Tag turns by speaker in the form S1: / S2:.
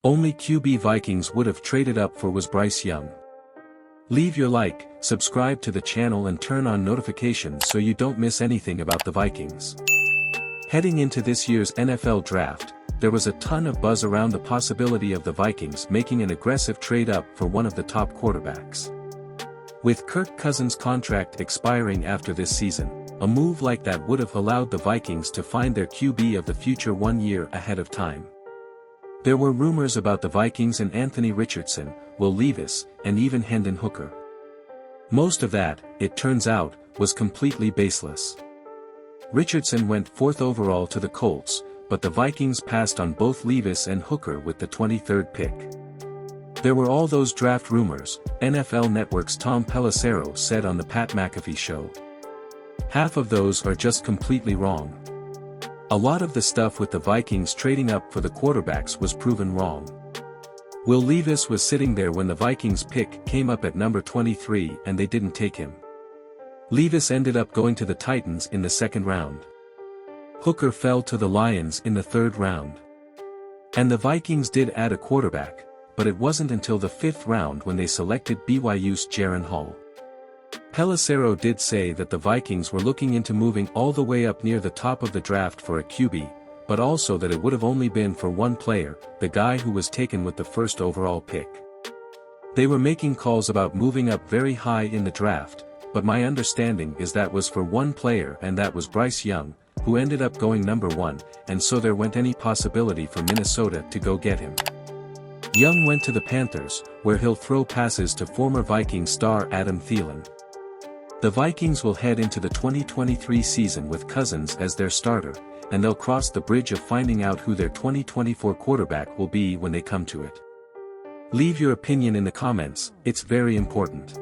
S1: Only QB Vikings would have traded up for was Bryce Young. Leave your like, subscribe to the channel and turn on notifications so you don't miss anything about the Vikings. Heading into this year's NFL draft, there was a ton of buzz around the possibility of the Vikings making an aggressive trade-up for one of the top quarterbacks. With Kirk Cousins' contract expiring after this season, a move like that would have allowed the Vikings to find their QB of the future 1 year ahead of time. There were rumors about the Vikings and Anthony Richardson, Will Levis, and even Hendon Hooker. Most of that, it turns out, was completely baseless. Richardson went 4th overall to the Colts, but the Vikings passed on both Levis and Hooker with the 23rd pick. There were all those draft rumors, NFL Network's Tom Pelissero said on the Pat McAfee Show. Half of those are just completely wrong. A lot of the stuff with the Vikings trading up for the quarterbacks was proven wrong. Will Levis was sitting there when the Vikings pick came up at number 23 and they didn't take him. Levis ended up going to the Titans in the 2nd round. Hooker fell to the Lions in the 3rd round. And the Vikings did add a quarterback, but it wasn't until the 5th round when they selected BYU's Jaren Hall. Pelissero did say that the Vikings were looking into moving all the way up near the top of the draft for a QB, but also that it would have only been for one player, the guy who was taken with the 1st overall pick. They were making calls about moving up very high in the draft, but my understanding is that was for one player and that was Bryce Young, who ended up going number 1, and so there went any possibility for Minnesota to go get him. Young went to the Panthers, where he'll throw passes to former Vikings star Adam Thielen. The Vikings will head into the 2023 season with Cousins as their starter, and they'll cross the bridge of finding out who their 2024 quarterback will be when they come to it. Leave your opinion in the comments, it's very important.